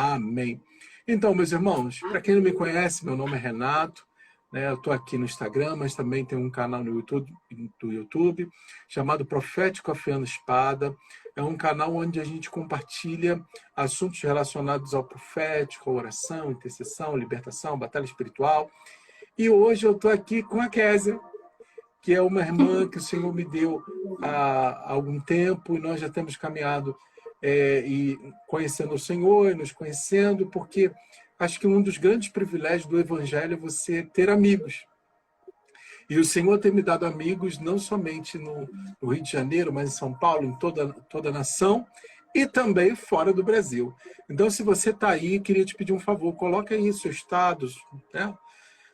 Amém. Então, meus irmãos, para quem não me conhece, meu nome é Renato, né? Eu estou aqui no Instagram, mas também tem um canal no YouTube, do YouTube chamado Profético Afiando Espada. É um canal onde a gente compartilha assuntos relacionados ao profético, à oração, intercessão, libertação, batalha espiritual. E hoje eu estou aqui com a Kézia, que é uma irmã que o Senhor me deu há algum tempo, e nós já temos caminhado e conhecendo o Senhor, e nos conhecendo, porque acho que um dos grandes privilégios do Evangelho é você ter amigos. E o Senhor tem me dado amigos não somente no Rio de Janeiro, mas em São Paulo, em toda a nação, e também fora do Brasil. Então, se você está aí, queria te pedir um favor, coloca aí seus estados, né?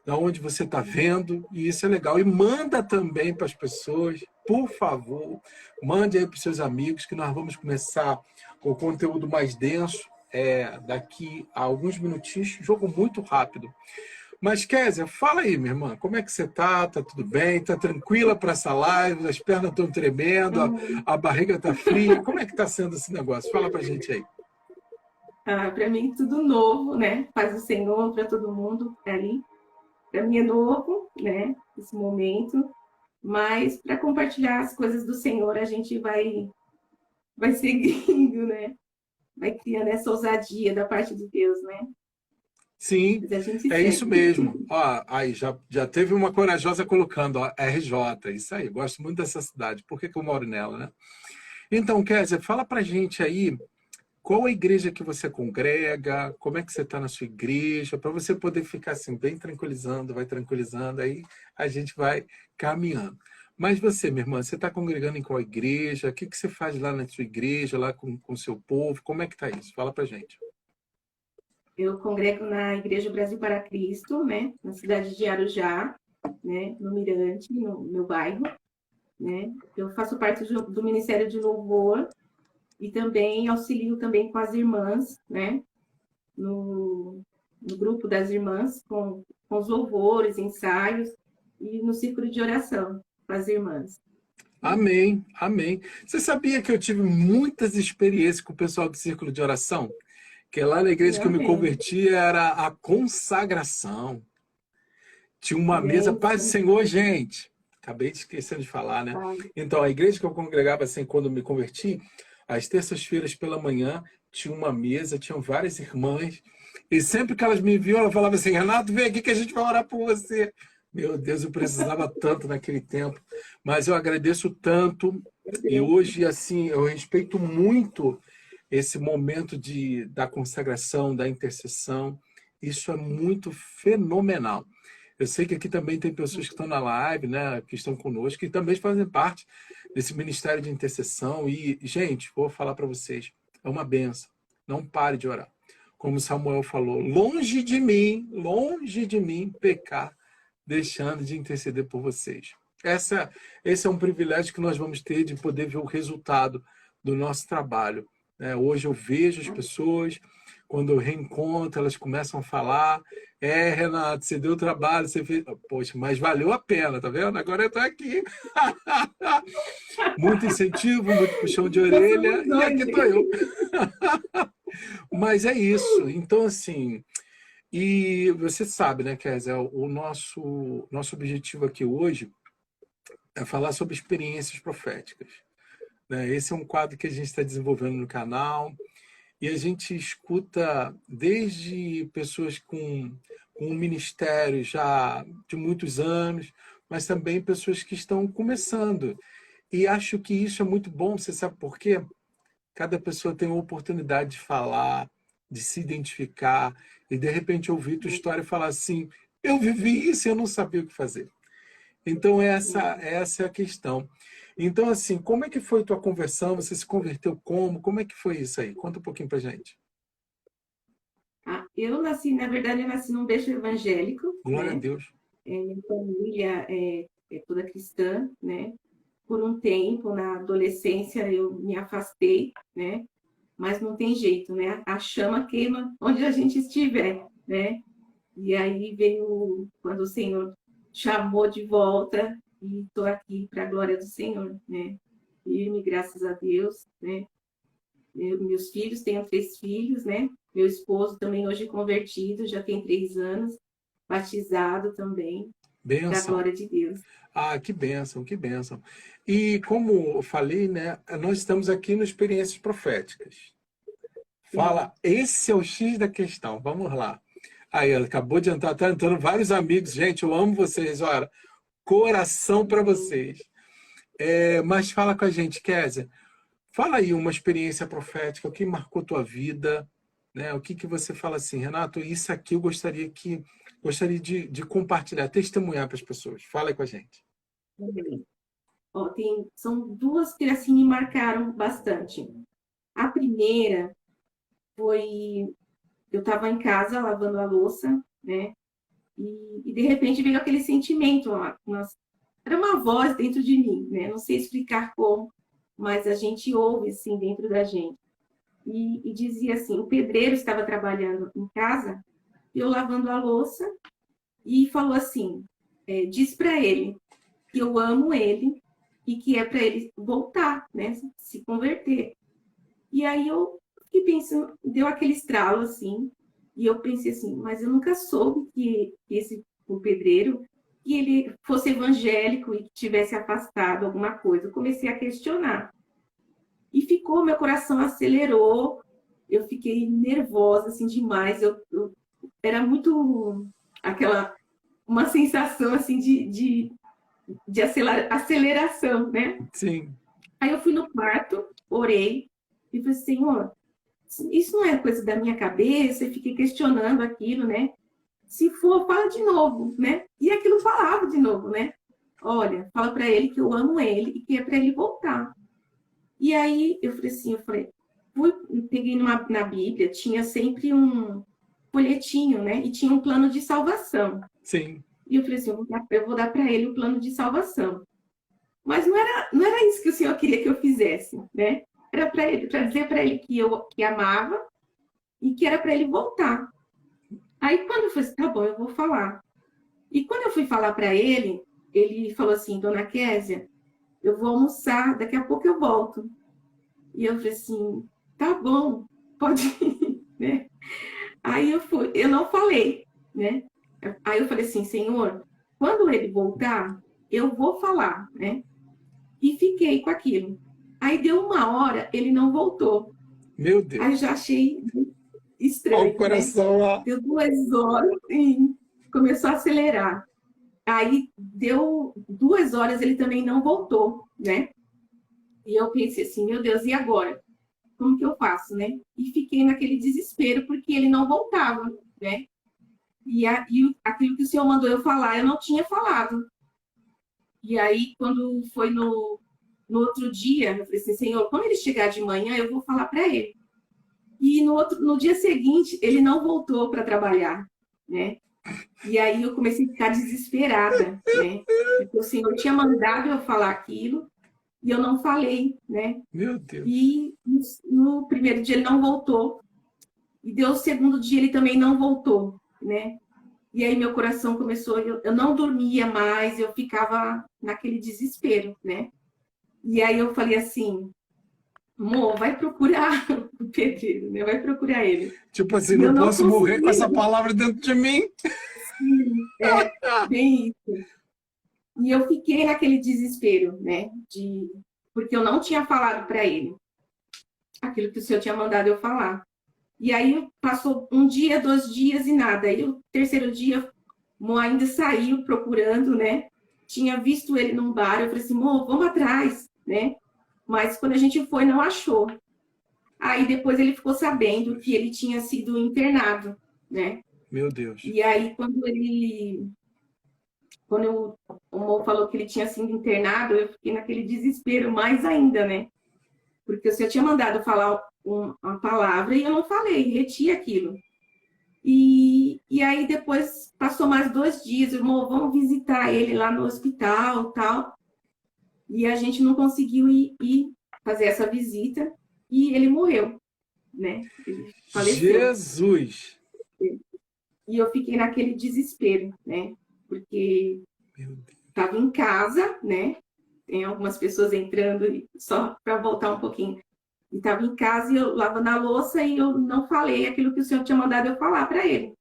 Da onde você está vendo, e isso é legal. E manda também para as pessoas, por favor, mande aí para os seus amigos, que nós vamos começar o conteúdo mais denso daqui a alguns minutinhos, jogo muito rápido. Mas, Kézia, fala aí, minha irmã, como é que você está? Tá tudo bem? Tá tranquila para essa live? As pernas estão tremendo, a barriga está fria. Como é que está sendo esse negócio? Fala para a gente aí. Para mim, tudo novo, né? Paz do Senhor para todo mundo ali. Para mim é novo, né? Esse momento. Mas para compartilhar as coisas do Senhor, a gente vai seguindo, né? Vai criando essa ousadia da parte de Deus, né? Sim, Mas a gente é isso segue. mesmo. Ó, aí já teve uma corajosa colocando, ó, RJ, isso aí, gosto muito dessa cidade. Por que eu moro nela, né? Então, Kézia, fala pra gente aí, qual a igreja que você congrega, como é que você está na sua igreja, para você poder ficar assim, bem tranquilizando, aí a gente vai caminhando. Mas você, minha irmã, você está congregando em qual igreja? O que você faz lá na sua igreja, lá com o seu povo? Como é que está isso? Fala pra gente. Eu congrego na Igreja Brasil para Cristo, né? Na cidade de Arujá, né? No Mirante, no meu bairro, né? Eu faço parte do Ministério de Louvor e também auxilio também com as irmãs, né? No grupo das irmãs, com os louvores, ensaios e no círculo de oração com as irmãs. Amém, amém. Você sabia que eu tive muitas experiências com o pessoal do Círculo de Oração? Que lá na igreja que eu me Amém. converti era a consagração. Tinha uma mesa, paz do Gente, Senhor, gente. Acabei de esquecendo de falar, né? sabe? Então, a igreja que eu congregava assim, quando eu me converti, às terças-feiras pela manhã, tinha uma mesa, tinham várias irmãs, e sempre que elas me viam, ela falava assim: Renato, vem aqui que a gente vai orar por você. Meu Deus, eu precisava tanto naquele tempo, mas eu agradeço tanto, Meu e Deus. hoje, assim, eu respeito muito esse momento da consagração, da intercessão. Isso é muito fenomenal. Eu sei que aqui também tem pessoas que estão na live, né, que estão conosco, que também fazem parte desse ministério de intercessão. E, gente, vou falar para vocês, é uma benção. Não pare de orar. Como Samuel falou, longe de mim pecar, deixando de interceder por vocês. Esse é um privilégio que nós vamos ter de poder ver o resultado do nosso trabalho. Hoje eu vejo as pessoas, quando eu reencontro, elas começam a falar: Renato, você deu trabalho, você fez. Poxa, mas valeu a pena, tá vendo? Agora eu tô aqui. Muito incentivo, muito puxão de Já somos orelha, e dois, aqui tô né? eu. Mas é isso. Então, assim, e você sabe, né, Kézia, o nosso objetivo aqui hoje é falar sobre experiências proféticas, né? Esse é um quadro que a gente está desenvolvendo no canal. E a gente escuta desde pessoas com um ministério já de muitos anos, mas também pessoas que estão começando. E acho que isso é muito bom, você sabe por quê? Cada pessoa tem uma oportunidade de falar, de se identificar, e de repente ouvir tua história e falar assim: eu vivi isso e eu não sabia o que fazer. Então, essa é a questão. Então, assim, como é que foi tua conversão? Você se converteu como? Como é que foi isso aí? Conta um pouquinho pra gente. Eu nasci, na verdade, eu nasci num berço evangélico, Glória a né? Deus. Minha família é toda cristã, né? Por um tempo, na adolescência, eu me afastei, né? Mas não tem jeito, né? A chama queima onde a gente estiver, né? E aí veio quando o Senhor chamou de volta e estou aqui para a glória do Senhor, né? Firme, graças a Deus, né? Meus filhos, tenho 3 filhos, né? Meu esposo também hoje convertido, já tem 3 anos, batizado também, para a Bênção. glória de Deus. Ah, que bênção, que bênção. E como eu falei, né, nós estamos aqui no Experiências Proféticas. Sim. Fala, esse é o X da questão. Vamos lá. Aí, ela acabou de entrar, tá entrando vários amigos. Gente, eu amo vocês. Olha, coração para vocês. Mas fala com a gente, Kézia. Fala aí uma experiência profética, o que marcou tua vida, né? O que que você fala assim, Renato, isso aqui eu gostaria de compartilhar, testemunhar para as pessoas. Fala aí com a gente. Também. Ó, são 2 que assim me marcaram bastante. A primeira foi, eu estava em casa lavando a louça, né? E de repente veio aquele sentimento, era uma voz dentro de mim, né? Não sei explicar como, mas a gente ouve assim dentro da gente. E dizia assim, o pedreiro estava trabalhando em casa, eu lavando a louça, e falou assim, diz para ele que eu amo ele e que é para ele voltar, né? Se converter. E aí eu fiquei pensando, deu aquele estralo assim, e eu pensei assim, mas eu nunca soube que o pedreiro, que ele fosse evangélico e que tivesse afastado alguma coisa. Eu comecei a questionar. E ficou, meu coração acelerou, eu fiquei nervosa assim demais, era muito aquela uma sensação assim de aceleração, né? Sim, Aí eu fui no quarto, orei e falei, Senhor, isso não é coisa da minha cabeça, e fiquei questionando aquilo, né? Se for, fala de novo, né? E aquilo falava de novo, né? Olha, fala para ele que eu amo ele e que é para ele voltar. E aí eu falei assim, peguei na Bíblia, tinha sempre um folhetinho, né? E tinha um plano de salvação. sim. E eu falei assim, eu vou dar para ele o plano de salvação. Mas não era isso que o Senhor queria que eu fizesse, né? Era para dizer para ele que eu que amava e que era para ele voltar. Aí quando eu falei, tá bom, eu vou falar. E quando eu fui falar para ele falou assim, Dona Késia, eu vou almoçar, daqui a pouco eu volto. E eu falei assim, tá bom, pode ir, né? Aí eu não falei, né? Aí eu falei assim, Senhor, quando ele voltar, eu vou falar, né? E fiquei com aquilo. Aí deu 1 hora, ele não voltou. Meu Aí eu Deus. já achei Olha o estranho, né? coração lá. Deu 2 horas e começou a acelerar. Aí deu 2 horas, ele também não voltou, né? E eu pensei assim, meu Deus, e agora? Como que eu faço, né? E fiquei naquele desespero porque ele não voltava, né? E aquilo que o Senhor mandou eu falar, eu não tinha falado. E aí, quando foi no outro dia, eu falei assim, Senhor, quando ele chegar de manhã, eu vou falar para ele. E no dia seguinte, ele não voltou para trabalhar, né? E aí eu comecei a ficar desesperada, né? Porque o Senhor tinha mandado eu falar aquilo e eu não falei, né? Meu Deus. E no primeiro dia ele não voltou. E deu o segundo dia ele também não voltou, né? E aí meu coração começou, eu não dormia mais, eu ficava naquele desespero, né? E aí eu falei assim, amor, vai procurar o pedreiro, né? Vai procurar ele. Tipo assim, E não eu não posso morrer com essa consegui, palavra dentro de mim. bem isso. E eu fiquei naquele desespero, né? Porque eu não tinha falado para ele aquilo que o senhor tinha mandado eu falar. E aí passou 1 dia, 2 dias e nada. Aí o terceiro dia, Mo ainda saiu procurando, né? Tinha visto ele num bar, eu falei assim, Mo, vamos atrás, né? Mas quando a gente foi, não achou. Aí depois ele ficou sabendo que ele tinha sido internado, né? Meu Deus. E aí o Mo falou que ele tinha sido internado, eu fiquei naquele desespero mais ainda, né? Porque o senhor tinha mandado falar uma palavra e eu não falei, reti aquilo. E aí depois passou mais 2 dias, irmão, vamos visitar ele lá no hospital, tal. E a gente não conseguiu ir fazer essa visita e ele morreu, né? Ele faleceu. Jesus. E eu fiquei naquele desespero, né? Porque Meu Deus. estava em casa, né? Tem algumas pessoas entrando, só para voltar um pouquinho. estava em casa e eu lavando a louça e eu não falei aquilo que o Senhor tinha mandado eu falar para ele,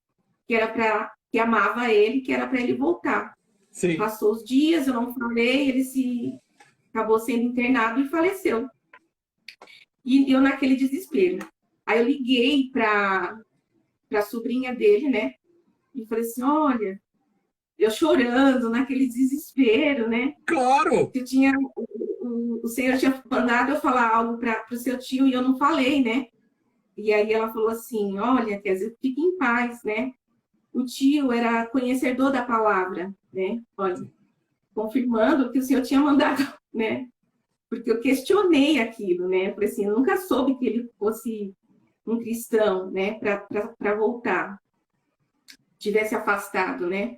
que era para que amava ele, que era para ele voltar. Sim. Passou os dias, eu não falei, ele acabou sendo internado e faleceu. E eu naquele desespero. Aí eu liguei para a sobrinha dele, né? E falei assim, olha, eu chorando, naquele desespero, né? Claro! Que o Senhor tinha mandado eu falar algo para o seu tio e eu não falei, né? E aí ela falou assim, olha, Kézia, fique em paz, né? O tio era conhecedor da palavra, né? Olha, confirmando que o Senhor tinha mandado, né? Porque eu questionei aquilo, né? Eu falei assim, eu nunca soube que ele fosse um cristão, né? Para voltar, tivesse afastado, né?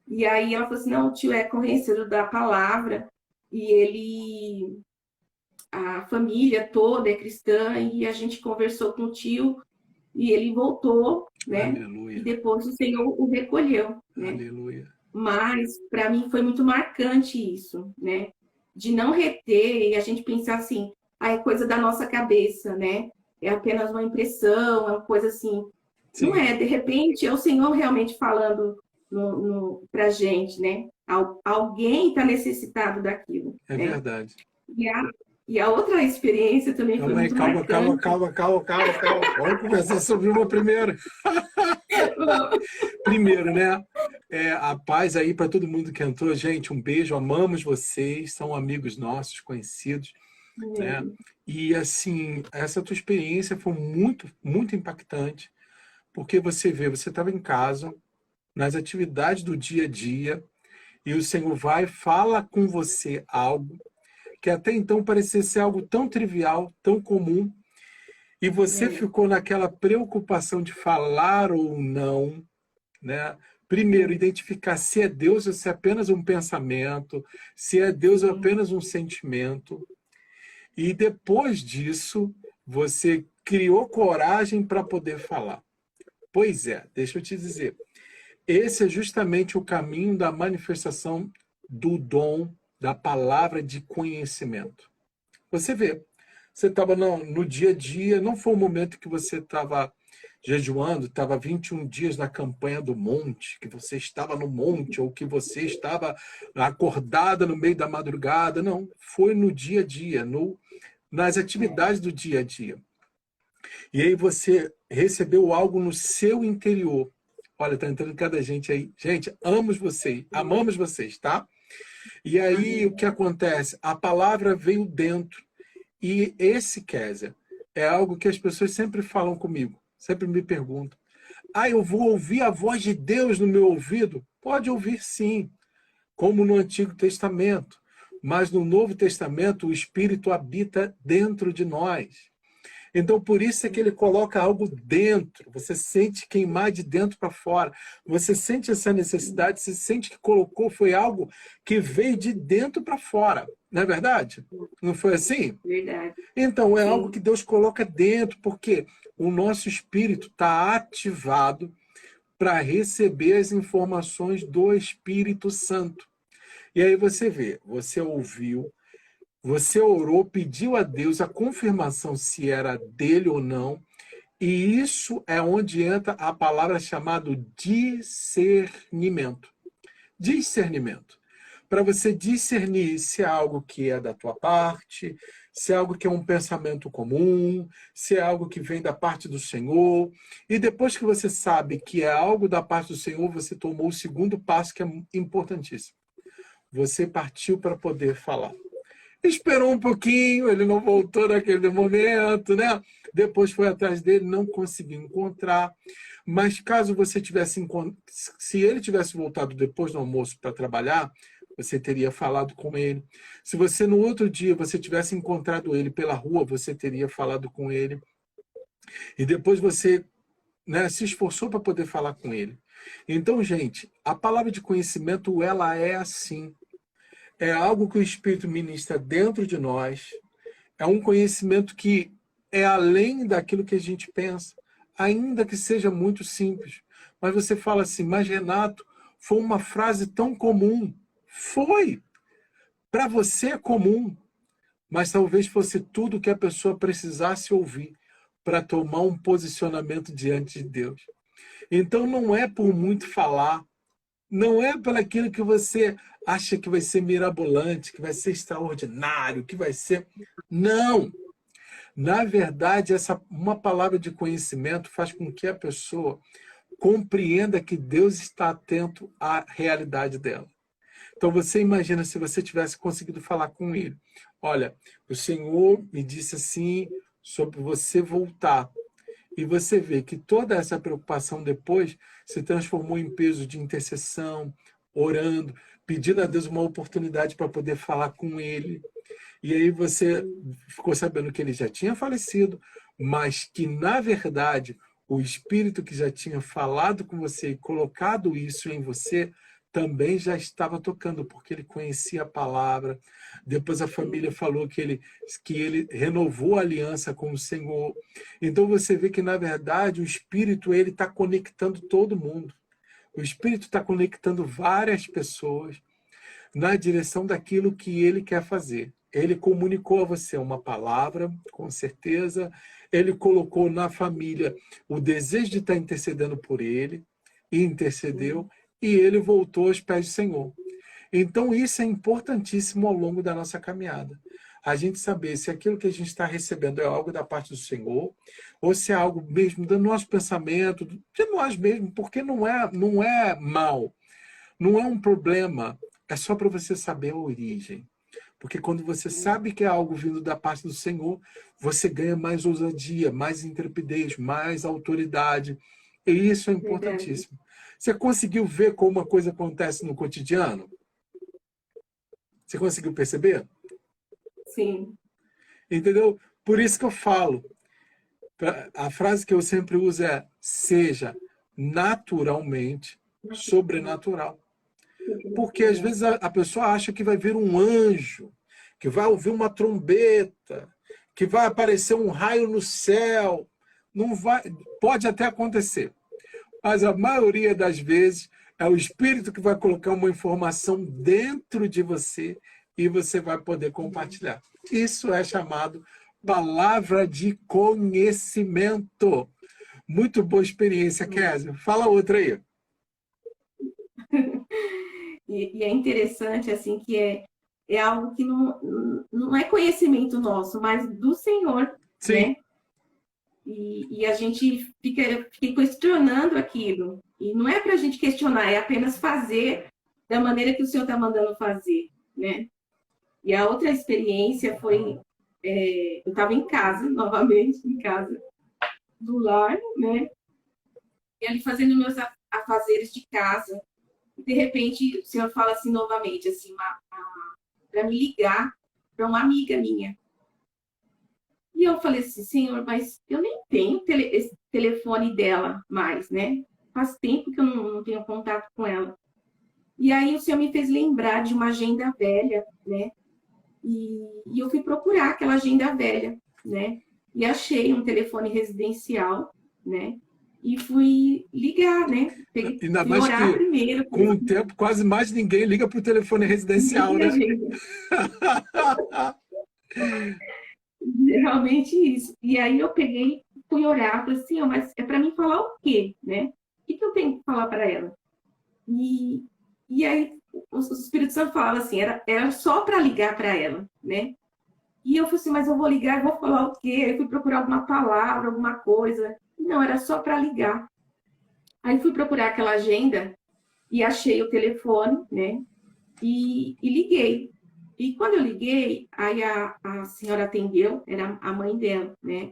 E aí ela falou assim, não, o tio é conhecedor da palavra e a família toda é cristã e a gente conversou com o tio e ele voltou, né? Aleluia. E depois o Senhor o recolheu, né? Aleluia. Mas para mim foi muito marcante isso, né? De não reter e a gente pensar assim, ah, é coisa da nossa cabeça, né? É apenas uma impressão, é uma coisa assim. Não Sim. é, de repente é o Senhor realmente falando para a gente, né? Alguém está necessitado daquilo, É né? verdade. E a outra experiência também foi Calma aí, muito calma, calma, marcante. calma, calma, calma, calma. Vamos conversar sobre uma primeiro. Primeiro, né? A paz aí para todo mundo que entrou. Gente, um beijo, amamos vocês, são amigos nossos, conhecidos, né? E assim, essa tua experiência foi muito, muito impactante, porque você vê, você estava em casa, nas atividades do dia a dia, e o Senhor vai e fala com você algo que até então parecia ser algo tão trivial, tão comum, e você ficou naquela preocupação de falar ou não, né? Primeiro, identificar se é Deus ou se é apenas um pensamento, se é Deus ou apenas um sentimento. E depois disso, você criou coragem para poder falar. Pois é, deixa eu te dizer, esse é justamente o caminho da manifestação do dom da palavra de conhecimento. Você vê, você estava no dia a dia, não foi um momento que você estava jejuando, estava 21 dias na campanha do monte, que você estava no monte, ou que você estava acordada no meio da madrugada, não, foi no dia a dia, nas atividades do dia a dia. E aí você recebeu algo no seu interior. Olha, tá entrando cada gente aí. Gente, amamos vocês, tá? E aí o que acontece? A palavra veio dentro. E esse, Kézia, é algo que as pessoas sempre falam comigo, sempre me perguntam. Ah, eu vou ouvir a voz de Deus no meu ouvido? Pode ouvir sim, como no Antigo Testamento. Mas no Novo Testamento o Espírito habita dentro de nós. Então, por isso é que ele coloca algo dentro. Você sente queimar de dentro para fora. Você sente essa necessidade, você sente que colocou, foi algo que veio de dentro para fora. Não é verdade? Não foi assim? Verdade. Então, é algo que Deus coloca dentro, porque o nosso espírito está ativado para receber as informações do Espírito Santo. E aí você vê, você ouviu, você orou, pediu a Deus a confirmação se era dele ou não, e isso é onde entra a palavra chamada discernimento. Discernimento. Para você discernir se é algo que é da tua parte, se é algo que é um pensamento comum, se é algo que vem da parte do Senhor. E depois que você sabe que é algo da parte do Senhor, você tomou o segundo passo, que é importantíssimo. Você partiu para poder falar. Esperou um pouquinho, ele não voltou naquele momento, né? Depois foi atrás dele, não conseguiu encontrar. Mas caso você tivesse se ele tivesse voltado depois do almoço para trabalhar, você teria falado com ele. Se você no outro dia você tivesse encontrado ele pela rua, você teria falado com ele. E depois você, né, se esforçou para poder falar com ele. Então, gente, a palavra de conhecimento, ela é assim. É algo que o Espírito ministra dentro de nós. É um conhecimento que é além daquilo que a gente pensa, ainda que seja muito simples. Mas você fala assim, mas Renato, foi uma frase tão comum. Foi. Para você é comum. mas talvez fosse tudo que a pessoa precisasse ouvir para tomar um posicionamento diante de Deus. Então não é por muito falar, não é pelo aquilo que você acha que vai ser mirabolante, que vai ser extraordinário, que vai ser... Não! Na verdade, uma palavra de conhecimento faz com que a pessoa compreenda que Deus está atento à realidade dela. Então você imagina se você tivesse conseguido falar com ele. Olha, o Senhor me disse assim sobre você voltar. E você vê que toda essa preocupação depois se transformou em peso de intercessão, orando, pedindo a Deus uma oportunidade para poder falar com ele. E aí você ficou sabendo que ele já tinha falecido, mas que, na verdade, o Espírito que já tinha falado com você e colocado isso em você também já estava tocando, porque ele conhecia a palavra. Depois a família falou que ele renovou a aliança com o Senhor. Então você vê que, na verdade, o Espírito ele está conectando todo mundo. O Espírito está conectando várias pessoas na direção daquilo que ele quer fazer. Ele comunicou a você uma palavra, com certeza. Ele colocou na família o desejo de estar intercedendo por ele, e intercedeu, e ele voltou aos pés do Senhor. Então isso é importantíssimo ao longo da nossa caminhada. A gente saber se aquilo que a gente está recebendo é algo da parte do Senhor, ou se é algo mesmo do nosso pensamento, de nós mesmos, porque não é mal, não é um problema, é só para você saber a origem. Porque quando você sabe que é algo vindo da parte do Senhor, você ganha mais ousadia, mais intrepidez, mais autoridade. E isso é importantíssimo. Você conseguiu ver como uma coisa acontece no cotidiano? Você conseguiu perceber? Sim. Entendeu? Por isso que eu falo. A frase que eu sempre uso é: seja naturalmente sobrenatural. Porque às vezes a pessoa acha que vai vir um anjo, que vai ouvir uma trombeta, que vai aparecer um raio no céu. Não vai, pode até acontecer, mas a maioria das vezes é o Espírito que vai colocar uma informação dentro de você e você vai poder compartilhar. Isso é chamado palavra de conhecimento. Muito boa experiência, Kézia. Fala outra aí. E é interessante, assim, que é algo que não é conhecimento nosso, mas do Senhor, Sim. né? E a gente fica questionando aquilo. E não é para a gente questionar, é apenas fazer da maneira que o Senhor está mandando fazer, né? E a outra experiência foi... eu estava em casa, novamente, em casa do lar, né? E ali fazendo meus afazeres de casa. De repente, o Senhor fala assim novamente, assim, para me ligar para uma amiga minha. E eu falei assim: Senhor, mas eu nem tenho esse telefone dela mais, né? Faz tempo que eu não tenho contato com ela. E aí o Senhor me fez lembrar de uma agenda velha, né? E eu fui procurar aquela agenda velha, né? E achei um telefone residencial, né? E fui ligar, né? Ainda Fui mais orar que, primeiro. com o tempo, quase mais ninguém liga para o telefone residencial, né? Realmente isso. E aí eu peguei, fui orar, falei assim: mas é para mim falar o quê, né? O que eu tenho que falar para ela? E aí o Espírito Santo falava assim, era só para ligar para ela, né? E eu falei assim: mas eu vou ligar, vou falar o quê? Eu fui procurar alguma palavra, alguma coisa. Não, era só para ligar. Aí fui procurar aquela agenda e achei o telefone, né? E liguei. E quando eu liguei, aí a senhora atendeu, era a mãe dela, né?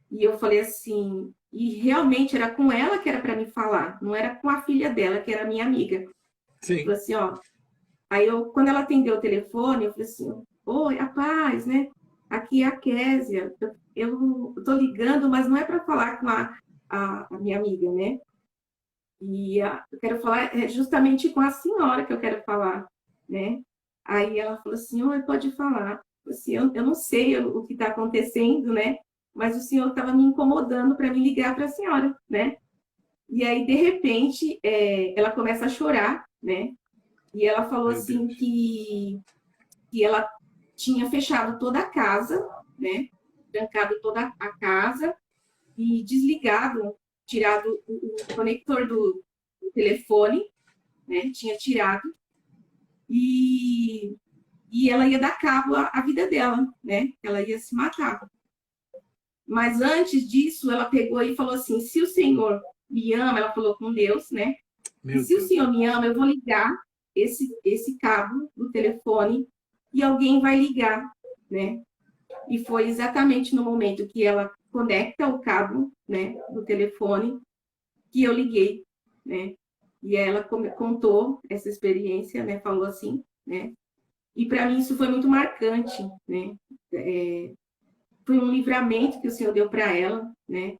E eu falei assim, e realmente era com ela que era para me falar, não era com a filha dela, que era minha amiga. Sim. Falei assim, ó. Aí quando ela atendeu o telefone, eu falei assim: oi, a paz, né? Aqui é a Kézia. Eu tô ligando, mas não é para falar com a minha amiga, né? E eu quero falar justamente com a senhora que eu quero falar, né? Aí ela falou assim: oi, pode falar. Assim, eu não sei o que está acontecendo, né? Mas o senhor estava me incomodando para me ligar para a senhora, né? E aí, de repente, ela começa a chorar, né? E ela falou Meu assim Deus. que ela tinha fechado toda a casa, né? Trancado toda a casa e desligado, tirado o conector do telefone, né? Tinha tirado e, e ela ia dar cabo à vida dela, né? Ela ia se matar. Mas antes disso, ela pegou e falou assim: se o Senhor me ama, ela falou com Deus, né? E se o Senhor me ama, eu vou ligar esse cabo do telefone e alguém vai ligar, né? E foi exatamente no momento que ela conecta o cabo, né, do telefone, que eu liguei, né? E ela contou essa experiência, né? Falou assim, né? E para mim isso foi muito marcante, né? Foi um livramento que o Senhor deu para ela, né?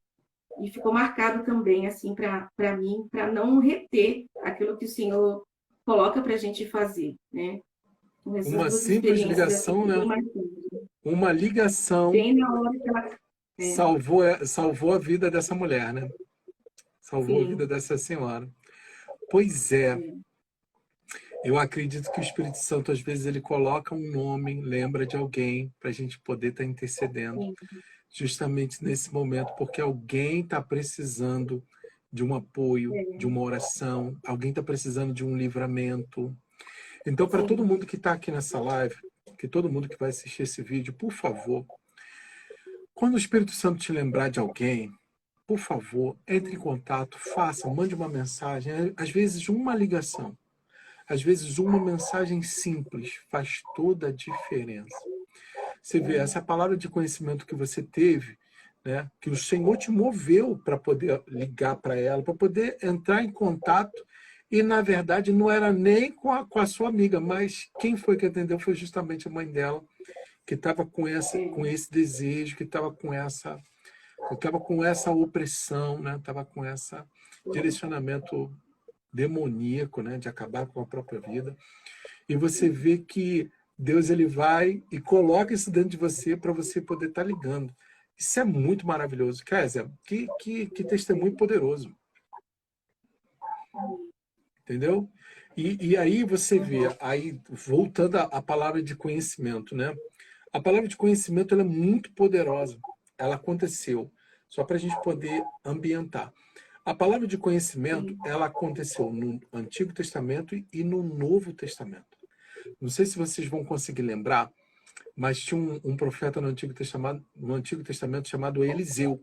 E ficou marcado também, assim, para mim, para não reter aquilo que o Senhor coloca para a gente fazer, né? Então, essas Uma duas simples experiências, assim, ligação, foi bem né? marcante. Uma ligação Bem na hora que ela... salvou a vida dessa mulher, né? Salvou a vida Sim, dessa senhora. Pois é, é, eu acredito que o Espírito Santo, às vezes, ele coloca um nome, lembra de alguém, para a gente poder estar intercedendo, sim, justamente nesse momento, porque alguém está precisando de um apoio, de é, uma oração, alguém está precisando de um livramento. Então, para todo sim, mundo que está aqui nessa live, que todo mundo que vai assistir esse vídeo, por favor, quando o Espírito Santo te lembrar de alguém, por favor, entre em contato, faça, mande uma mensagem, às vezes uma ligação. Às vezes, uma mensagem simples faz toda a diferença. Você vê, essa palavra de conhecimento que você teve, né, que o Senhor te moveu para poder ligar para ela, para poder entrar em contato, e, na verdade, não era nem com a sua amiga, mas quem foi que atendeu foi justamente a mãe dela, que estava com é, esse desejo, que estava com essa opressão, né, estava com esse direcionamento demoníaco, né, de acabar com a própria vida. E você vê que Deus ele vai e coloca isso dentro de você para você poder estar ligando. Isso é muito maravilhoso. Kézia, que testemunho poderoso. Entendeu? E aí você vê, aí voltando à palavra de conhecimento, né? A palavra de conhecimento ela é muito poderosa. Ela aconteceu. Só para a gente poder ambientar. A palavra de conhecimento, sim, ela aconteceu no Antigo Testamento e no Novo Testamento. Não sei se vocês vão conseguir lembrar, mas tinha um profeta no Antigo Testamento chamado Eliseu.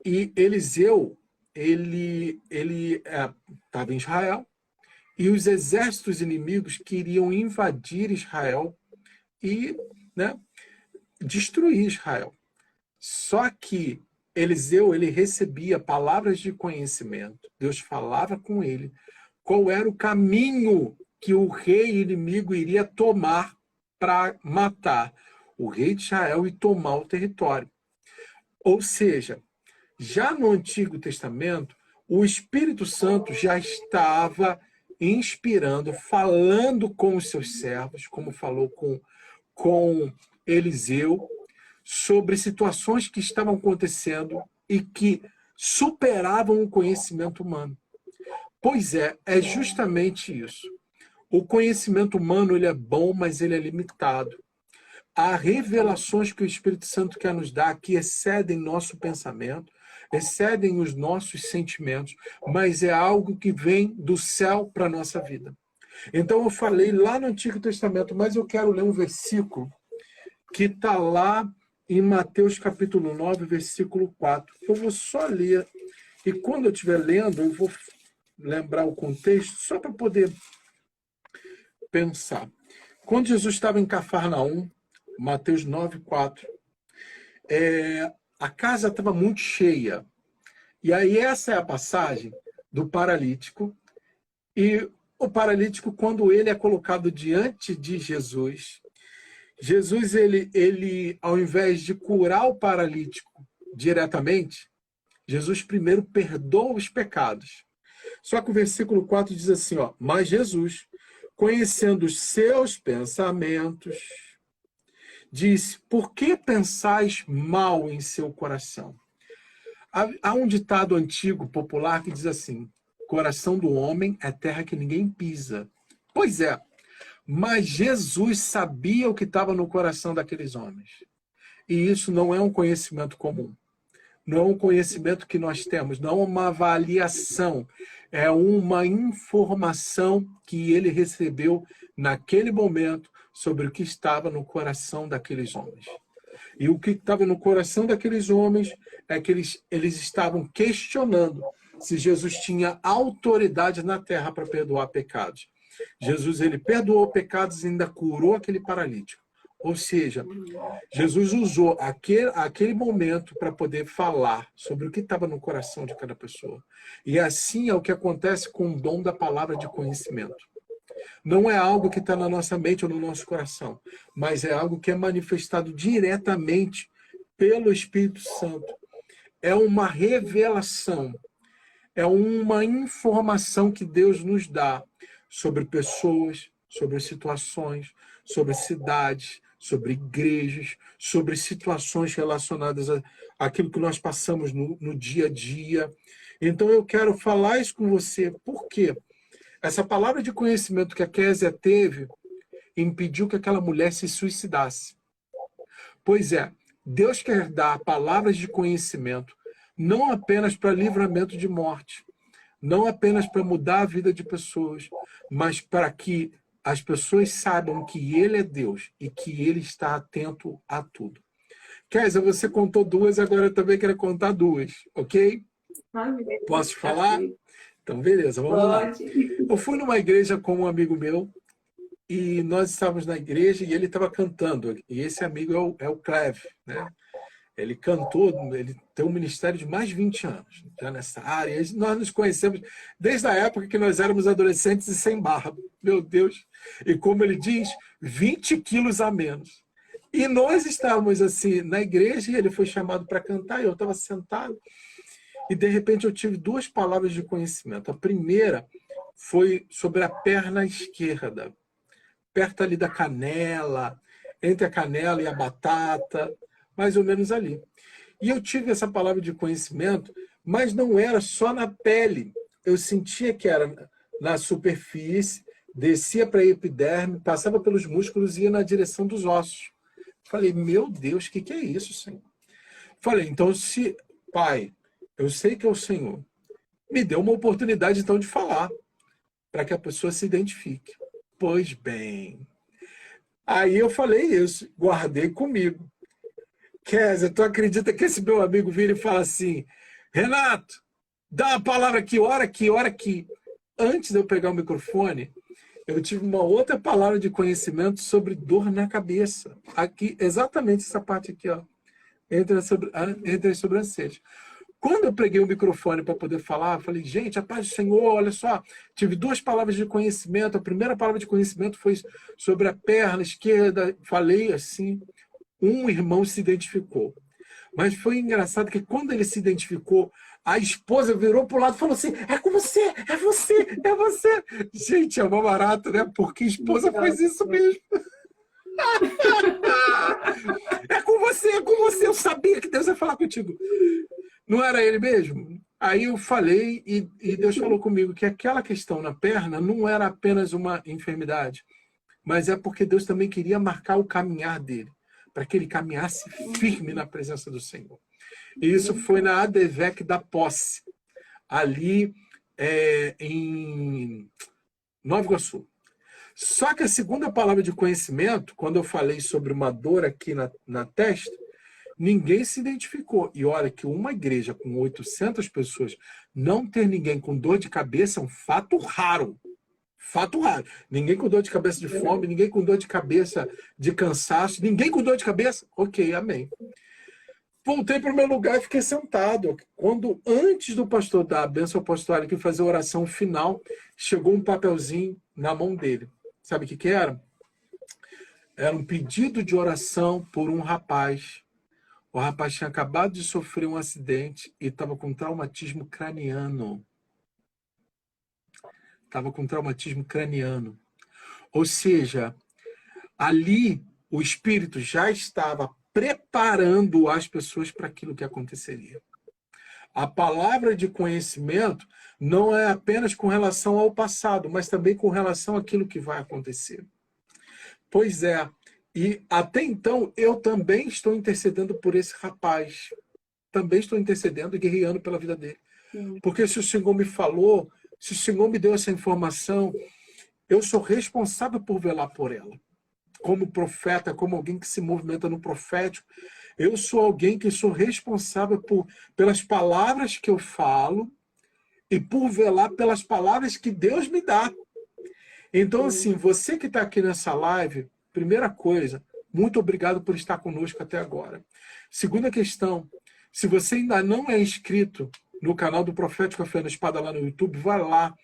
E Eliseu, ele estava em Israel e os exércitos inimigos queriam invadir Israel e, né, destruir Israel. Só que Eliseu, ele recebia palavras de conhecimento. Deus falava com ele qual era o caminho que o rei inimigo iria tomar para matar o rei de Israel e tomar o território. Ou seja, já no Antigo Testamento, o Espírito Santo já estava inspirando, falando com os seus servos, como falou com Eliseu, sobre situações que estavam acontecendo e que superavam o conhecimento humano. Pois é justamente isso. O conhecimento humano ele é bom, mas ele é limitado. Há revelações que o Espírito Santo quer nos dar que excedem nosso pensamento, excedem os nossos sentimentos, mas é algo que vem do céu para a nossa vida. Então eu falei lá no Antigo Testamento, mas eu quero ler um versículo que está lá em Mateus capítulo 9, versículo 4. Eu vou só ler, e quando eu estiver lendo, eu vou lembrar o contexto, só para poder pensar. Quando Jesus estava em Cafarnaum, Mateus 9, 4, a casa estava muito cheia. E aí essa é a passagem do paralítico. E o paralítico, quando ele é colocado diante de Jesus, Jesus, ele ao invés de curar o paralítico diretamente, Jesus primeiro perdoa os pecados. Só que o versículo 4 diz assim, ó, mas Jesus, conhecendo os seus pensamentos, disse, por que pensais mal em seu coração? Há um ditado antigo, popular, que diz assim, coração do homem é terra que ninguém pisa. Pois é, Mas Jesus sabia o que estava no coração daqueles homens. E isso não é um conhecimento comum. Não é um conhecimento que nós temos, não é uma avaliação. É uma informação que ele recebeu naquele momento sobre o que estava no coração daqueles homens. E o que estava no coração daqueles homens é que eles estavam questionando se Jesus tinha autoridade na terra para perdoar pecados. Jesus, ele perdoou pecados e ainda curou aquele paralítico. Ou seja, Jesus usou aquele momento para poder falar sobre o que estava no coração de cada pessoa. E assim é o que acontece com o dom da palavra de conhecimento. Não é algo que está na nossa mente ou no nosso coração, mas é algo que é manifestado diretamente pelo Espírito Santo. É uma revelação, é uma informação que Deus nos dá sobre pessoas, sobre situações, sobre cidades, sobre igrejas, sobre situações relacionadas àquilo que nós passamos no dia a dia. Então eu quero falar isso com você, por quê? Essa palavra de conhecimento que a Késia teve impediu que aquela mulher se suicidasse. Pois é, Deus quer dar palavras de conhecimento não apenas para livramento de morte, não apenas para mudar a vida de pessoas, mas para que as pessoas saibam que Ele é Deus e que Ele está atento a tudo. Késia, você contou duas, agora eu também quero contar duas, ok? Posso te falar? Então, beleza, vamos lá. Eu fui numa igreja com um amigo meu e nós estávamos na igreja e ele estava cantando. E esse amigo é o Cleve, né? Ele cantou, ele tem um ministério de mais de 20 anos já nessa área. Nós nos conhecemos desde a época que nós éramos adolescentes e sem barba. Meu Deus! E como ele diz, 20 quilos a menos. E nós estávamos assim na igreja e ele foi chamado para cantar e eu estava sentado. E de repente eu tive duas palavras de conhecimento. A primeira foi sobre a perna esquerda, perto ali da canela, entre a canela e a batata, mais ou menos ali. E eu tive essa palavra de conhecimento, mas não era só na pele. Eu sentia que era na superfície, descia para a epiderme, passava pelos músculos e ia na direção dos ossos. Falei, meu Deus, o que é isso, Senhor? Falei, então, Pai, eu sei que é o Senhor, me deu uma oportunidade, então, de falar, para que a pessoa se identifique. Pois bem. Aí eu falei isso, guardei comigo. Kézia, tu acredita que esse meu amigo vira e fala assim, Renato, dá uma palavra aqui, ora aqui, ora aqui. Antes de eu pegar o microfone, eu tive uma outra palavra de conhecimento sobre dor na cabeça. Aqui, exatamente essa parte aqui, ó, entre as sobrancelhas. Quando eu peguei o microfone para poder falar, eu falei, gente, a paz do Senhor, olha só, tive duas palavras de conhecimento. A primeira palavra de conhecimento foi sobre a perna esquerda. Falei assim, um irmão se identificou. Mas foi engraçado que quando ele se identificou, a esposa virou para o lado e falou assim, é com você, é você, é você. Gente, é uma barata, né? Porque a esposa faz isso mesmo. É com você, é com você. Eu sabia que Deus ia falar contigo. Não era ele mesmo? Aí eu falei e Deus falou comigo que aquela questão na perna não era apenas uma enfermidade, mas é porque Deus também queria marcar o caminhar dele, para que ele caminhasse firme na presença do Senhor. E isso foi na ADVEC da Posse, ali em Nova Iguaçu. Só que a segunda palavra de conhecimento, quando eu falei sobre uma dor aqui na testa, ninguém se identificou. E olha que uma igreja com 800 pessoas não ter ninguém com dor de cabeça é um fato raro. Fato raro. Ninguém com dor de cabeça de fome, ninguém com dor de cabeça de cansaço, ninguém com dor de cabeça. Ok, amém. Voltei para o meu lugar e fiquei sentado. Quando, antes do pastor dar a bênção apostólica e fazer a oração final, chegou um papelzinho na mão dele. Sabe o que era? Era um pedido de oração por um rapaz. O rapaz tinha acabado de sofrer um acidente e estava com traumatismo craniano. Estava com traumatismo craniano. Ou seja, ali o Espírito já estava preparando as pessoas para aquilo que aconteceria. A palavra de conhecimento não é apenas com relação ao passado, mas também com relação àquilo que vai acontecer. Pois é. E até então, eu também estou intercedendo por esse rapaz. Também estou intercedendo e guerreando pela vida dele. Sim. Porque se o Senhor me falou, se o Senhor me deu essa informação, eu sou responsável por velar por ela. Como profeta, como alguém que se movimenta no profético, eu sou alguém que sou responsável pelas palavras que eu falo e por velar pelas palavras que Deus me dá. Então, assim, você que está aqui nessa live, primeira coisa, muito obrigado por estar conosco até agora. Segunda questão, se você ainda não é inscrito no canal do Profético Afiando a Espada lá no YouTube, vai lá,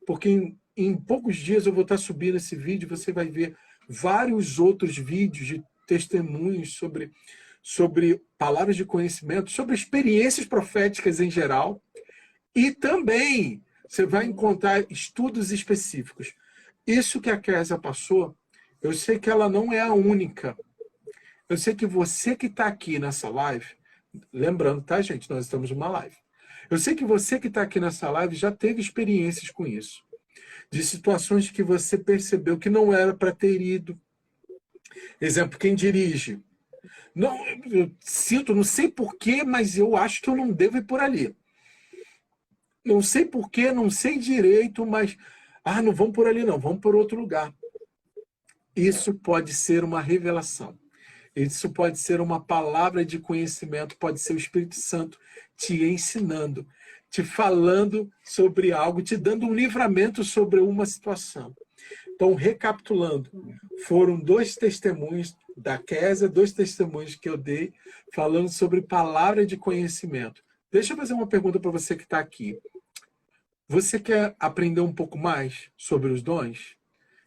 porque em poucos dias eu vou estar subindo esse vídeo, você vai ver vários outros vídeos de testemunhos sobre palavras de conhecimento, sobre experiências proféticas em geral, e também você vai encontrar estudos específicos. Isso que a Kézia passou, eu sei que ela não é a única. Eu sei que você que está aqui nessa live, lembrando, tá, gente? Nós estamos numa live. Eu sei que você que está aqui nessa live já teve experiências com isso. De situações que você percebeu que não era para ter ido. Exemplo, quem dirige. Não, eu sinto, não sei porquê, mas eu acho que eu não devo ir por ali. Não sei porquê, não sei direito, mas não vamos por ali não, vamos por outro lugar. Isso pode ser uma revelação. Isso pode ser uma palavra de conhecimento, pode ser o Espírito Santo te ensinando, te falando sobre algo, te dando um livramento sobre uma situação. Então, recapitulando, foram 2 testemunhos da Kézia, 2 testemunhos que eu dei, falando sobre palavra de conhecimento. Deixa eu fazer uma pergunta para você que está aqui. Você quer aprender um pouco mais sobre os dons?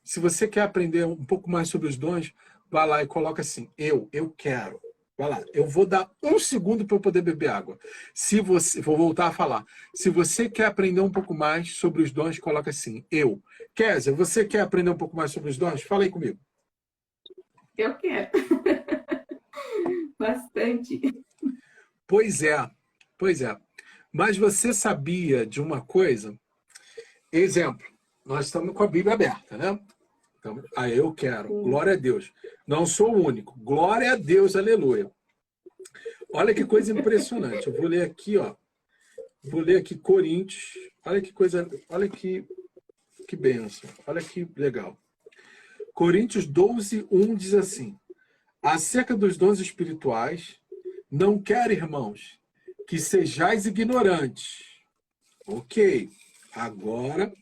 Se você quer aprender um pouco mais sobre os dons, vai lá e coloca assim, eu quero. Vai lá, eu vou dar 1 segundo para eu poder beber água. Se você, vou voltar a falar. Se você quer aprender um pouco mais sobre os dons, coloca assim, eu. Kézia, você quer aprender um pouco mais sobre os dons? Fala aí comigo. Eu quero. Bastante. Pois é, pois é. Mas você sabia de uma coisa? Exemplo, nós estamos com a Bíblia aberta, né? Então, eu quero. Glória a Deus. Não sou o único. Glória a Deus, aleluia. Olha que coisa impressionante. Eu vou ler aqui, ó. Vou ler aqui Coríntios. Olha que coisa, olha que bênção. Olha que legal. Coríntios 12, 1 diz assim: acerca dos dons espirituais, não quero, irmãos, que sejais ignorantes. Ok. Agora,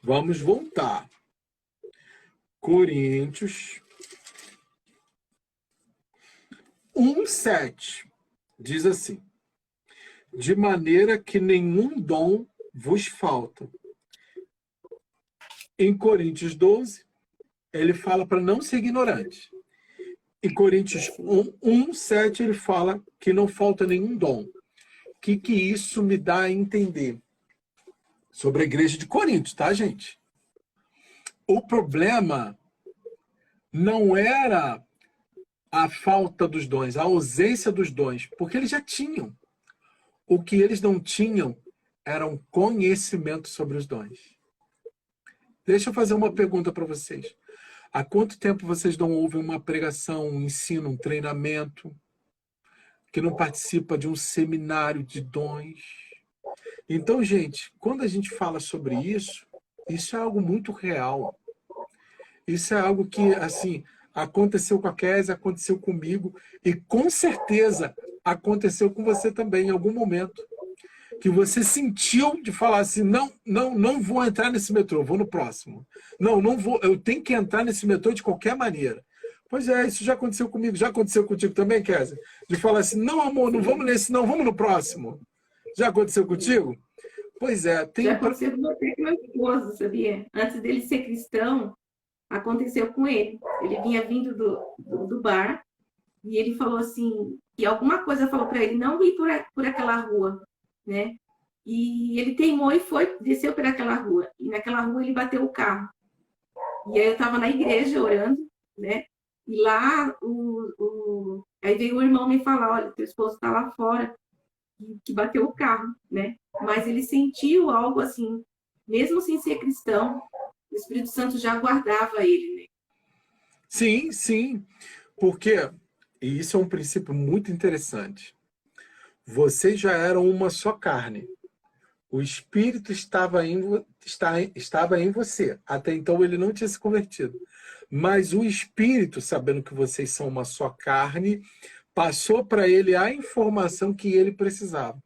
vamos voltar. Coríntios 1:7 diz assim: de maneira que nenhum dom vos falta. Em Coríntios 12, ele fala para não ser ignorante. Em Coríntios 1:7, ele fala que não falta nenhum dom. O que isso me dá a entender? Sobre a igreja de Corinto, tá, gente? O problema não era a falta dos dons, a ausência dos dons, porque eles já tinham. O que eles não tinham era um conhecimento sobre os dons. Deixa eu fazer uma pergunta para vocês. Há quanto tempo vocês não ouvem uma pregação, um ensino, um treinamento, que não participa de um seminário de dons? Então, gente, quando a gente fala sobre isso, isso é algo muito real. Isso é algo que, assim, aconteceu com a Kézia, aconteceu comigo e, com certeza, aconteceu com você também em algum momento. Que você sentiu de falar assim, não vou entrar nesse metrô, vou no próximo. Não vou, eu tenho que entrar nesse metrô de qualquer maneira. Pois é, isso já aconteceu comigo. Já aconteceu contigo também, Kézia? De falar assim, não, amor, não vamos nesse, não, vamos no próximo. Já aconteceu contigo? Pois é. Já aconteceu com meu esposo, sabia? Antes dele ser cristão, aconteceu com ele. Ele vinha vindo do bar e ele falou assim, que alguma coisa falou para ele não ir por aquela rua, né? E ele teimou e desceu por aquela rua. E naquela rua ele bateu o carro. E aí eu estava na igreja orando, né? E lá, aí veio o irmão me falar, olha, teu esposo está lá fora, que bateu o carro, né? Mas ele sentiu algo assim, mesmo sem ser cristão, o Espírito Santo já guardava ele, né? Sim, sim. Porque, e isso é um princípio muito interessante, vocês já eram uma só carne. O Espírito estava em você. Até então ele não tinha se convertido. Mas o Espírito, sabendo que vocês são uma só carne, passou para ele a informação que ele precisava.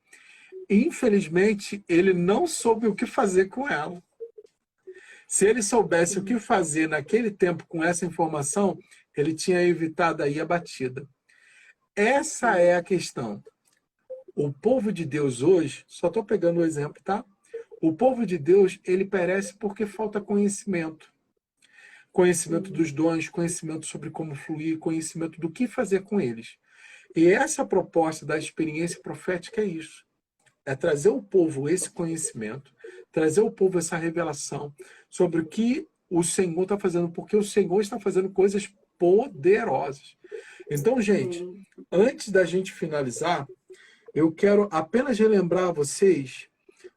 Infelizmente, ele não soube o que fazer com ela. Se ele soubesse o que fazer naquele tempo com essa informação, ele tinha evitado aí a batida. Essa é a questão. O povo de Deus hoje, só estou pegando o exemplo, tá? O povo de Deus, ele perece porque falta conhecimento. Conhecimento dos dons, conhecimento sobre como fluir, conhecimento do que fazer com eles. E essa proposta da experiência profética é isso. É trazer ao povo esse conhecimento, trazer ao povo essa revelação sobre o que o Senhor está fazendo, porque o Senhor está fazendo coisas poderosas. Então, gente, antes da gente finalizar, eu quero apenas relembrar a vocês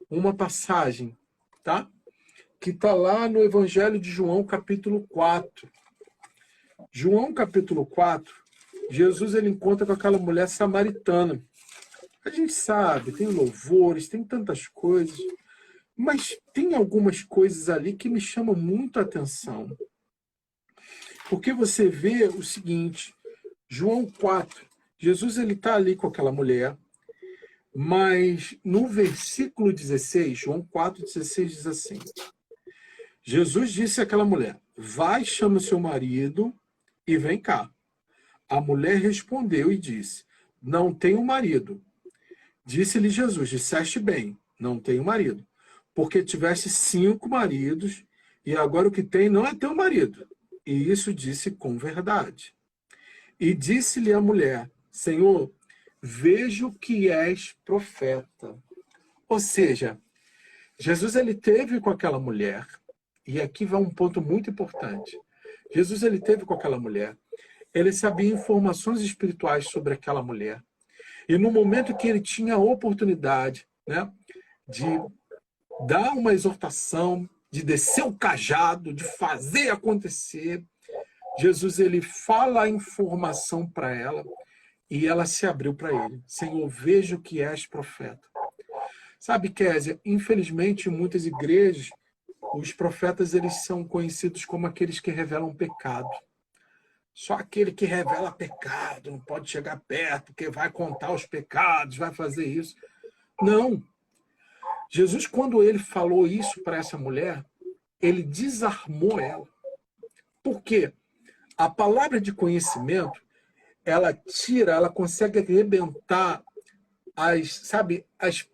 uma passagem, tá? Que está lá no Evangelho de João, capítulo 4. João, capítulo 4, Jesus ele encontra com aquela mulher samaritana. A gente sabe, tem louvores, tem tantas coisas, mas tem algumas coisas ali que me chamam muito a atenção. Porque você vê o seguinte, João 4, Jesus ele está ali com aquela mulher, mas no versículo 16, João 4,16 diz assim, Jesus disse àquela mulher, vai, chama o seu marido e vem cá. A mulher respondeu e disse, não tenho marido. Disse-lhe Jesus, disseste bem, não tenho marido, porque tiveste 5 maridos e agora o que tem não é teu marido. E isso disse com verdade. E disse-lhe a mulher, Senhor, vejo que és profeta. Ou seja, Jesus ele teve com aquela mulher, e aqui vai um ponto muito importante. Jesus ele teve com aquela mulher, ele sabia informações espirituais sobre aquela mulher. E no momento que ele tinha a oportunidade, né, de dar uma exortação, de descer o cajado, de fazer acontecer, Jesus ele fala a informação para ela e ela se abriu para ele. Senhor, vejo que és profeta. Sabe, Kézia, infelizmente em muitas igrejas, os profetas eles são conhecidos como aqueles que revelam pecado. Só aquele que revela pecado, não pode chegar perto, porque vai contar os pecados, vai fazer isso. Não. Jesus, quando ele falou isso para essa mulher, ele desarmou ela. Por quê? A palavra de conhecimento, ela tira, ela consegue arrebentar as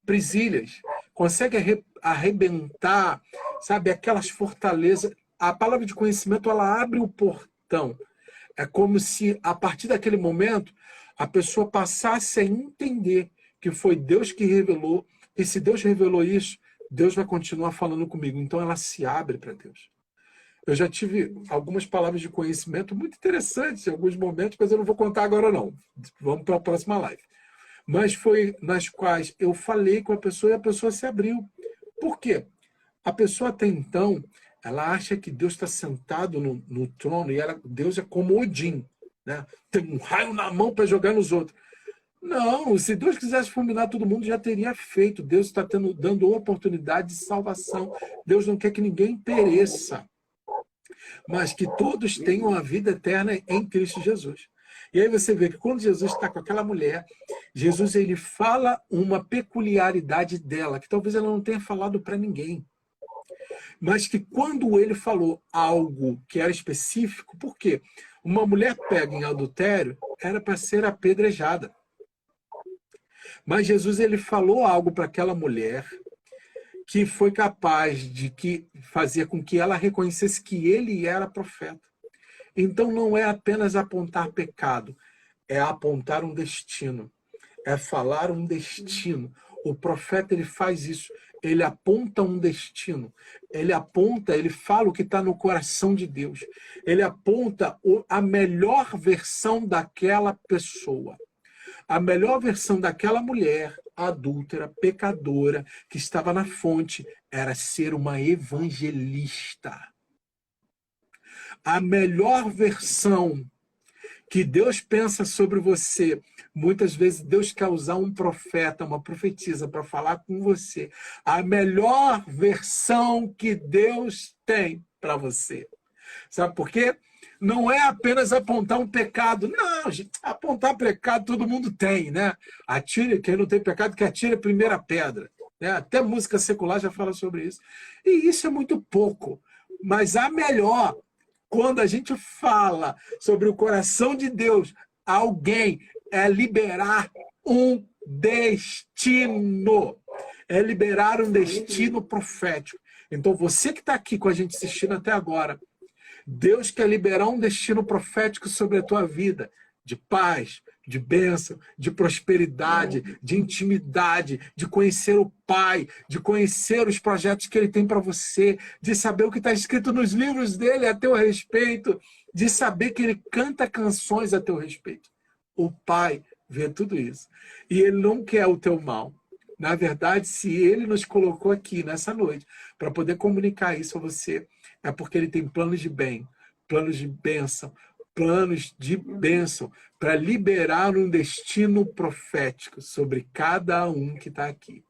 presilhas, consegue arrebentar, aquelas fortalezas. A palavra de conhecimento, ela abre o portão. É como se, a partir daquele momento, a pessoa passasse a entender que foi Deus que revelou, e se Deus revelou isso, Deus vai continuar falando comigo. Então, ela se abre para Deus. Eu já tive algumas palavras de conhecimento muito interessantes em alguns momentos, mas eu não vou contar agora, não. Vamos para a próxima live. Mas foi nas quais eu falei com a pessoa e a pessoa se abriu. Por quê? A pessoa até então, ela acha que Deus está sentado no trono e Deus é como Odin, né? Tem um raio na mão para jogar nos outros. Não, se Deus quisesse fulminar todo mundo, já teria feito. Deus está dando oportunidade de salvação. Deus não quer que ninguém pereça, mas que todos tenham a vida eterna em Cristo Jesus. E aí você vê que quando Jesus está com aquela mulher, Jesus ele fala uma peculiaridade dela, que talvez ela não tenha falado para ninguém. Mas que quando ele falou algo que era específico, por quê? Uma mulher pega em adultério era para ser apedrejada. Mas Jesus ele falou algo para aquela mulher que foi capaz de fazer com que ela reconhecesse que ele era profeta. Então não é apenas apontar pecado, é apontar um destino, é falar um destino. O profeta ele faz isso, ele aponta um destino, ele fala o que está no coração de Deus, ele aponta a melhor versão daquela pessoa, a melhor versão daquela mulher adúltera, pecadora, que estava na fonte, era ser uma evangelista. a melhor versão que Deus pensa sobre você. Muitas vezes Deus quer usar um profeta, uma profetisa para falar com você. A melhor versão que Deus tem para você. Sabe por quê? Não é apenas apontar um pecado. Não, gente, apontar pecado todo mundo tem, né? Atire, quem não tem pecado, que atire a primeira pedra. Né? Até música secular já fala sobre isso. E isso é muito pouco. Mas a melhor, quando a gente fala sobre o coração de Deus, alguém é liberar um destino. É liberar um destino profético. Então, você que está aqui com a gente assistindo até agora, Deus quer liberar um destino profético sobre a tua vida, de paz, de bênção, de prosperidade, de intimidade, de conhecer o Pai, de conhecer os projetos que Ele tem para você, de saber o que está escrito nos livros dele a teu respeito, de saber que Ele canta canções a teu respeito. O Pai vê tudo isso. E Ele não quer o teu mal. Na verdade, se Ele nos colocou aqui nessa noite para poder comunicar isso a você, é porque Ele tem planos de bem, planos de bênção, para liberar um destino profético sobre cada um que está aqui.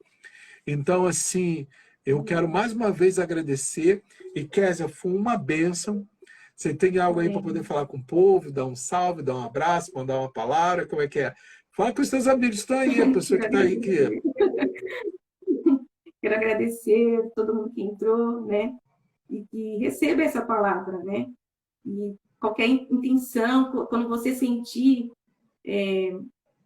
Então, assim, eu quero mais uma vez agradecer. E, Kézia, foi uma bênção. Você tem algo aí para poder falar com o povo, dar um salve, dar um abraço, mandar uma palavra? Como é que é? Fala com os teus amigos que estão aí, a pessoa que está aí. Quero agradecer a todo mundo que entrou, né? E que receba essa palavra, né? E qualquer intenção, quando você sentir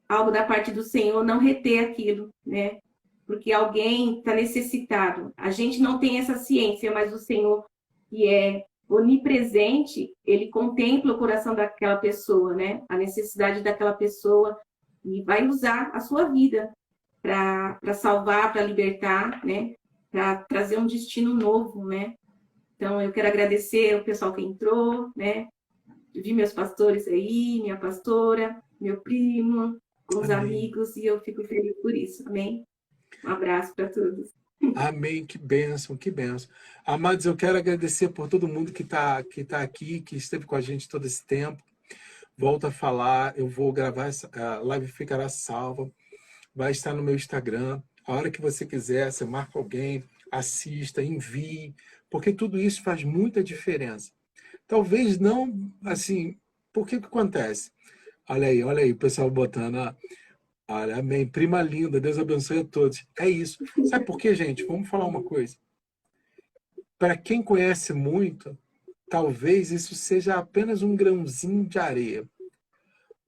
algo da parte do Senhor, não reter aquilo, né? Porque alguém está necessitado. A gente não tem essa ciência, mas o Senhor, que é onipresente, Ele contempla o coração daquela pessoa, né? A necessidade daquela pessoa e vai usar a sua vida para salvar, para libertar, né? Para trazer um destino novo, né? Então, eu quero agradecer o pessoal que entrou, né? Vi meus pastores aí, minha pastora, meu primo, os amigos, e eu fico feliz por isso, amém? Um abraço para todos. Amém, que bênção, que bênção. Amados, eu quero agradecer por todo mundo que tá aqui, que esteve com a gente todo esse tempo. Volto a falar, eu vou gravar, a live ficará salva, vai estar no meu Instagram. A hora que você quiser, você marca alguém, assista, envie, porque tudo isso faz muita diferença. Talvez não, assim, por que acontece? Olha aí, o pessoal botando, olha, amém, prima linda, Deus abençoe a todos. É isso. Sabe por quê, gente? Vamos falar uma coisa. Para quem conhece muito, talvez isso seja apenas um grãozinho de areia.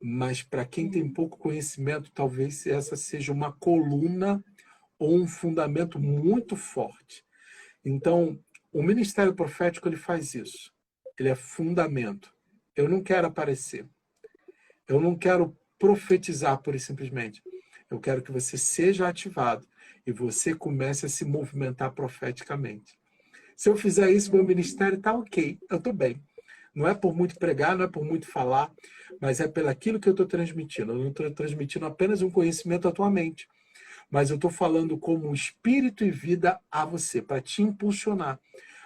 Mas para quem tem pouco conhecimento, talvez essa seja uma coluna ou um fundamento muito forte. Então, o ministério profético ele faz isso. Ele é fundamento. Eu não quero aparecer. Eu não quero profetizar pura e simplesmente. Eu quero que você seja ativado e você comece a se movimentar profeticamente. Se eu fizer isso, meu ministério está ok. Eu estou bem. Não é por muito pregar, não é por muito falar, mas é pelo aquilo que eu estou transmitindo. Eu não estou transmitindo apenas um conhecimento à tua mente, mas eu estou falando como um espírito e vida a você, para te impulsionar,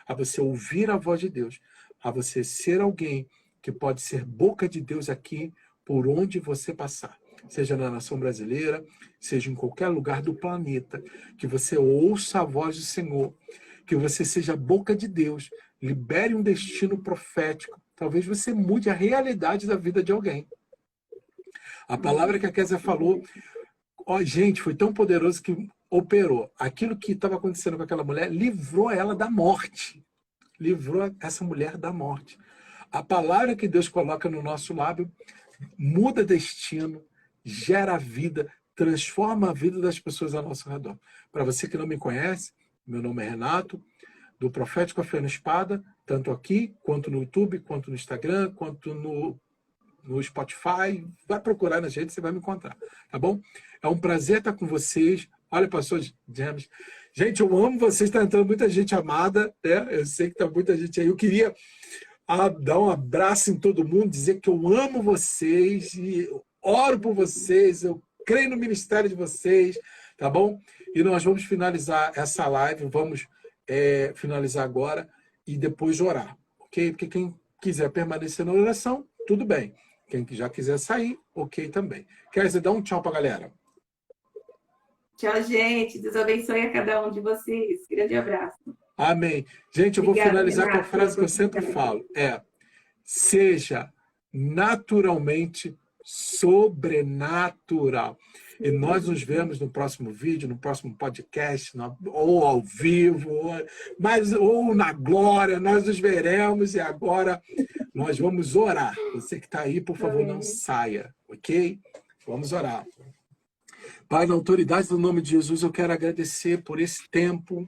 a você ouvir a voz de Deus, a você ser alguém que pode ser boca de Deus aqui por onde você passar. Seja na nação brasileira, seja em qualquer lugar do planeta, que você ouça a voz do Senhor, que você seja a boca de Deus, libere um destino profético. Talvez você mude a realidade da vida de alguém. A palavra que a Kézia falou, gente, foi tão poderoso que operou. Aquilo que estava acontecendo com aquela mulher livrou ela da morte. Livrou essa mulher da morte. A palavra que Deus coloca no nosso lábio muda destino, gera vida, transforma a vida das pessoas ao nosso redor. Para você que não me conhece, meu nome é Renato, do Profético a Fé na Espada, tanto aqui, quanto no YouTube, quanto no Instagram, quanto no Spotify. Vai procurar na gente, você vai me encontrar, tá bom? É um prazer estar com vocês. Olha, pastor James. Gente, eu amo vocês, está entrando muita gente amada, né? Eu sei que está muita gente aí. Eu queria dar um abraço em todo mundo, dizer que eu amo vocês e oro por vocês, eu creio no ministério de vocês, tá bom? E nós vamos finalizar essa live, vamos finalizar agora e depois orar, ok? Porque quem quiser permanecer na oração, tudo bem. Quem já quiser sair, ok também. Kézia, dá um tchau para a galera. Tchau, gente. Deus abençoe a cada um de vocês. Grande abraço. Amém. Gente, eu vou finalizar com a frase que eu sempre falo. Seja naturalmente sobrenatural. E nós nos vemos no próximo vídeo, no próximo podcast, ou ao vivo, ou na glória, nós nos veremos. E agora nós vamos orar. Você que está aí, por favor, não saia, ok? Vamos orar. Pai, na autoridade do nome de Jesus, eu quero agradecer por esse tempo.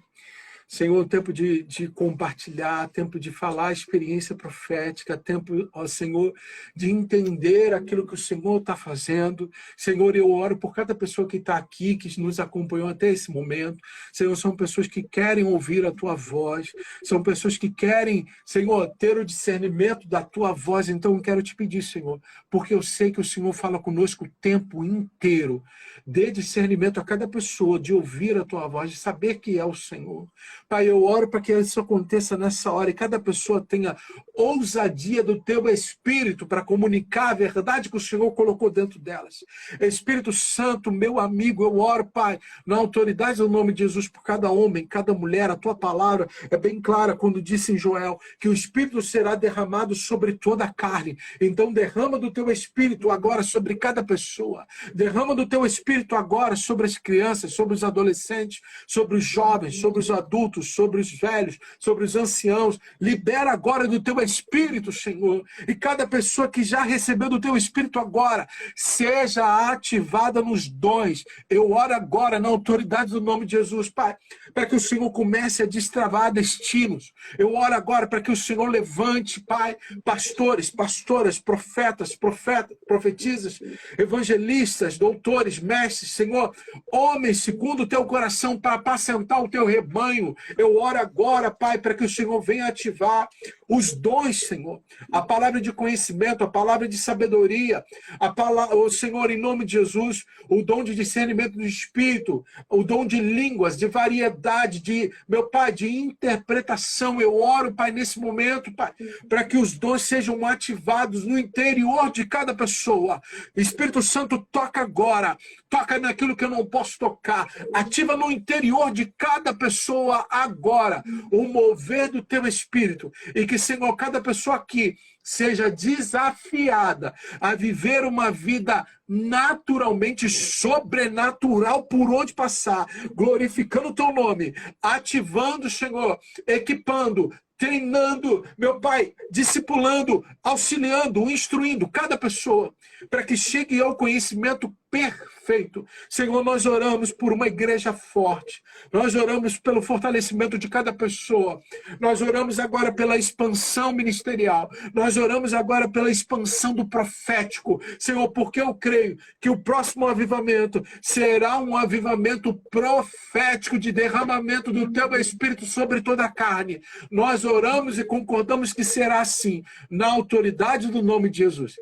Senhor, tempo de compartilhar, tempo de falar a experiência profética, tempo, ó Senhor, de entender aquilo que o Senhor está fazendo. Senhor, eu oro por cada pessoa que está aqui, que nos acompanhou até esse momento. Senhor, são pessoas que querem ouvir a Tua voz, são pessoas que querem, Senhor, ter o discernimento da Tua voz. Então, eu quero te pedir, Senhor, porque eu sei que o Senhor fala conosco o tempo inteiro. Dê discernimento a cada pessoa de ouvir a Tua voz, de saber que é o Senhor. Pai, eu oro para que isso aconteça nessa hora e cada pessoa tenha ousadia do Teu Espírito para comunicar a verdade que o Senhor colocou dentro delas. Espírito Santo, meu amigo, eu oro, Pai, na autoridade do nome de Jesus por cada homem, cada mulher. A Tua palavra é bem clara quando disse em Joel que o Espírito será derramado sobre toda a carne. Então derrama do Teu Espírito agora sobre cada pessoa. Derrama do Teu Espírito agora sobre as crianças, sobre os adolescentes, sobre os jovens, sobre os adultos, sobre os velhos, sobre os anciãos. Libera agora do Teu Espírito, Senhor. E cada pessoa que já recebeu do Teu Espírito agora, seja ativada nos dons. Eu oro agora na autoridade do nome de Jesus, Pai, para que o Senhor comece a destravar destinos. Eu oro agora para que o Senhor levante, Pai, pastores, pastoras, profetisas, evangelistas, doutores, mestres, Senhor, homens segundo o Teu coração para apacentar o Teu rebanho. Eu oro agora, Pai, para que o Senhor venha ativar os dons, Senhor. A palavra de conhecimento, a palavra de sabedoria, a palavra, o Senhor, em nome de Jesus, o dom de discernimento do Espírito, o dom de línguas, de variedade, meu Pai, de interpretação. Eu oro, Pai, nesse momento, Pai, para que os dons sejam ativados no interior de cada pessoa. Espírito Santo, toca agora. Toca naquilo que eu não posso tocar. Ativa no interior de cada pessoa agora o mover do Teu Espírito. E que, Senhor, cada pessoa aqui seja desafiada a viver uma vida naturalmente sobrenatural por onde passar, glorificando o Teu nome, ativando, Senhor, equipando, treinando, meu Pai, discipulando, auxiliando, instruindo cada pessoa, para que chegue ao conhecimento perfeito. Senhor, nós oramos por uma igreja forte, nós oramos pelo fortalecimento de cada pessoa, nós oramos agora pela expansão ministerial, nós oramos agora pela expansão do profético, Senhor, porque eu creio que o próximo avivamento será um avivamento profético de derramamento do Teu Espírito sobre toda a carne. Nós oramos e concordamos que será assim, na autoridade do nome de Jesus.